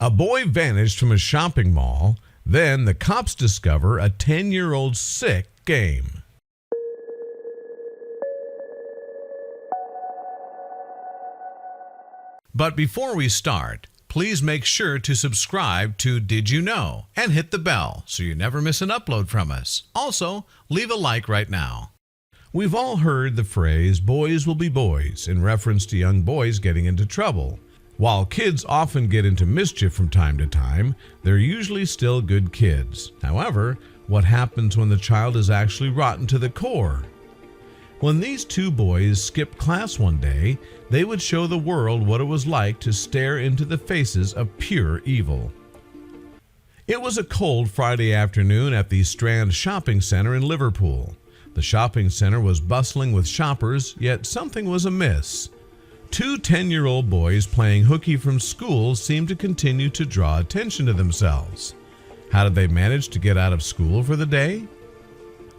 A boy vanished from a shopping mall. Then the cops discover a 10-year-old sick game. But before we start, please make sure to subscribe to Did You Know and hit the bell so you never miss an upload from us. Also, leave a like right now. We've all heard the phrase, boys will be boys, in reference to young boys getting into trouble. While kids often get into mischief from time to time, they're usually still good kids. However, what happens when the child is actually rotten to the core? When these two boys skipped class one day, they would show the world what it was like to stare into the faces of pure evil. It was a cold Friday afternoon at the Strand Shopping Centre in Liverpool. The shopping center was bustling with shoppers, yet something was amiss. Two 10-year-old boys playing hooky from school seemed to continue to draw attention to themselves. How did they manage to get out of school for the day?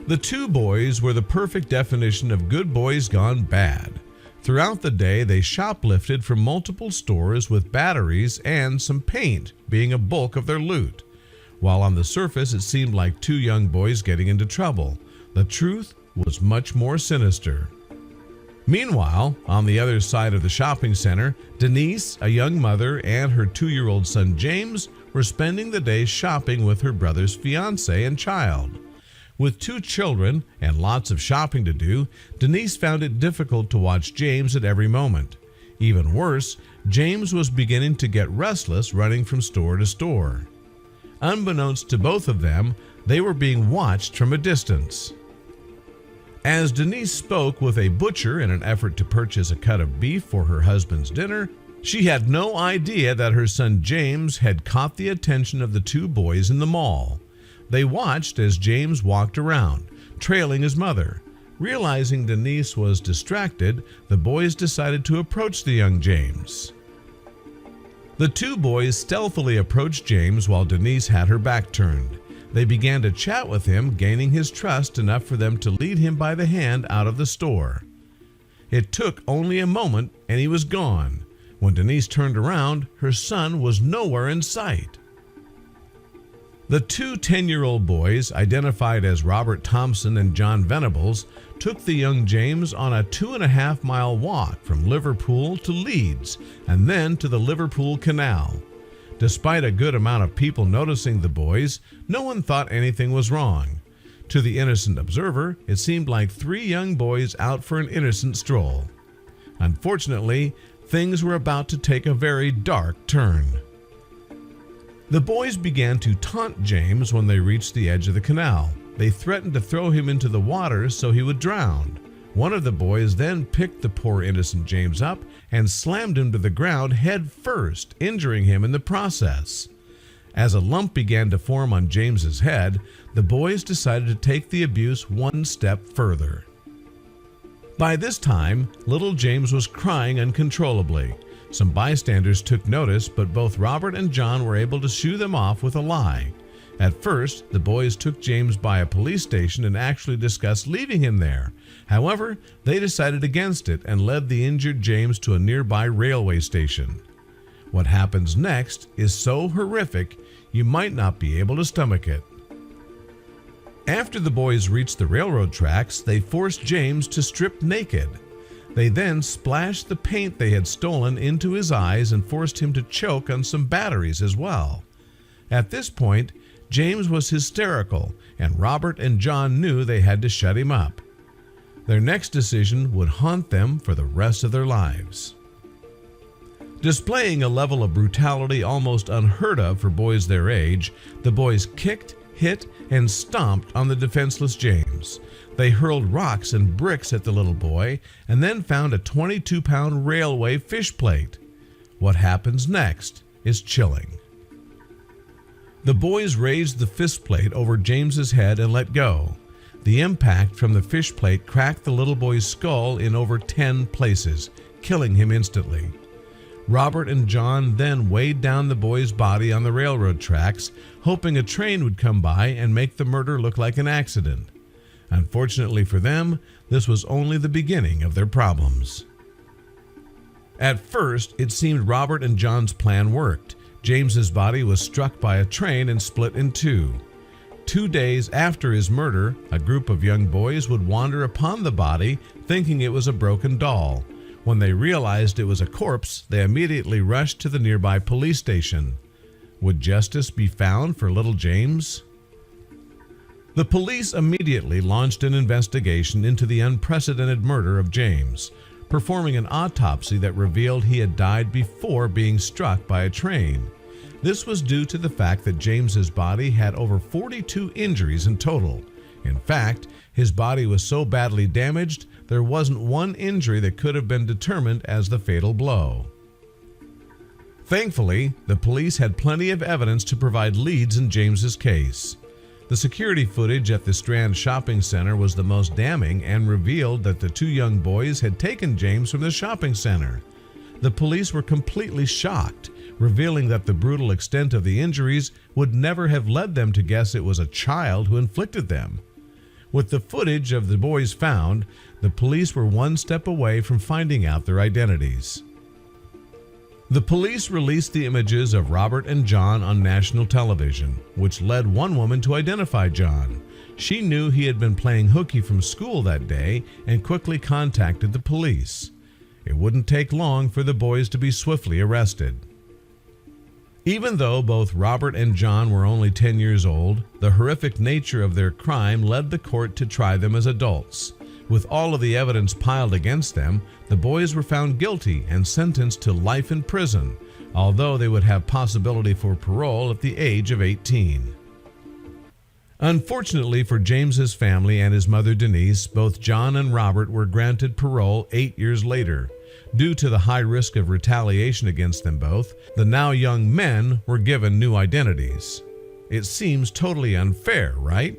The two boys were the perfect definition of good boys gone bad. Throughout the day, they shoplifted from multiple stores with batteries and some paint being a bulk of their loot. While on the surface it seemed like two young boys getting into trouble, the truth was much more sinister. Meanwhile, on the other side of the shopping center, Denise, a young mother, and her 2-year-old son James were spending the day shopping with her brother's fiancé and child. With 2 children and lots of shopping to do, Denise found it difficult to watch James at every moment. Even worse, James was beginning to get restless running from store to store. Unbeknownst to both of them, they were being watched from a distance. As Denise spoke with a butcher in an effort to purchase a cut of beef for her husband's dinner, she had no idea that her son James had caught the attention of the 2 boys in the mall. They watched as James walked around, trailing his mother. Realizing Denise was distracted, the boys decided to approach the young James. The 2 boys stealthily approached James while Denise had her back turned. They began to chat with him, gaining his trust enough for them to lead him by the hand out of the store. It took only a moment and he was gone. When Denise turned around, her son was nowhere in sight. The 2 10-year-old boys, identified as Robert Thompson and John Venables, took the young James on a 2.5-mile walk from Liverpool to Leeds and then to the Liverpool Canal. Despite a good amount of people noticing the boys, no one thought anything was wrong. To the innocent observer, it seemed like 3 young boys out for an innocent stroll. Unfortunately, things were about to take a very dark turn. The boys began to taunt James when they reached the edge of the canal. They threatened to throw him into the water so he would drown. One of the boys then picked the poor innocent James up and slammed him to the ground head first, injuring him in the process. As a lump began to form on James's head, the boys decided to take the abuse one step further. By this time, little James was crying uncontrollably. Some bystanders took notice, but both Robert and John were able to shoo them off with a lie. At first, the boys took James by a police station and actually discussed leaving him there. However, they decided against it and led the injured James to a nearby railway station. What happens next is so horrific, you might not be able to stomach it. After the boys reached the railroad tracks, they forced James to strip naked. They then splashed the paint they had stolen into his eyes and forced him to choke on some batteries as well. At this point, James was hysterical, and Robert and John knew they had to shut him up. Their next decision would haunt them for the rest of their lives. Displaying a level of brutality almost unheard of for boys their age, the boys kicked, hit, and stomped on the defenseless James. They hurled rocks and bricks at the little boy and then found a 22-pound railway fish plate. What happens next is chilling. The boys raised the fist plate over James's head and let go. The impact from the fish plate cracked the little boy's skull in over 10 places, killing him instantly. Robert and John then weighed down the boy's body on the railroad tracks, hoping a train would come by and make the murder look like an accident. Unfortunately for them, this was only the beginning of their problems. At first, it seemed Robert and John's plan worked. James's body was struck by a train and split in two. 2 days after his murder, a group of young boys would wander upon the body thinking it was a broken doll. When they realized it was a corpse, they immediately rushed to the nearby police station. Would justice be found for little James? The police immediately launched an investigation into the unprecedented murder of James, performing an autopsy that revealed he had died before being struck by a train. This was due to the fact that James's body had over 42 injuries in total. In fact, his body was so badly damaged, there wasn't one injury that could have been determined as the fatal blow. Thankfully, the police had plenty of evidence to provide leads in James's case. The security footage at the Strand Shopping Center was the most damning and revealed that the two young boys had taken James from the shopping center. The police were completely shocked, revealing that the brutal extent of the injuries would never have led them to guess it was a child who inflicted them. With the footage of the boys found, the police were one step away from finding out their identities. The police released the images of Robert and John on national television, which led one woman to identify John. She knew he had been playing hooky from school that day and quickly contacted the police. It wouldn't take long for the boys to be swiftly arrested. Even though both Robert and John were only 10 years old, the horrific nature of their crime led the court to try them as adults. With all of the evidence piled against them, the boys were found guilty and sentenced to life in prison, although they would have possibility for parole at the age of 18. Unfortunately for James's family and his mother Denise, both John and Robert were granted parole 8 years later. Due to the high risk of retaliation against them both, the now young men were given new identities. It seems totally unfair, right?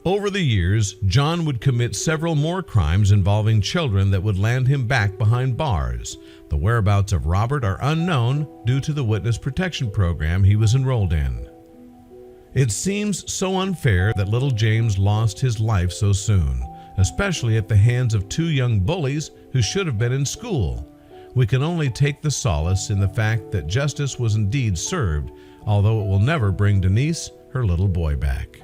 Over the years, John would commit several more crimes involving children that would land him back behind bars. The whereabouts of Robert are unknown due to the witness protection program he was enrolled in. It seems so unfair that little James lost his life so soon, especially at the hands of two young bullies who should have been in school. We can only take the solace in the fact that justice was indeed served, although it will never bring Denise her little boy back.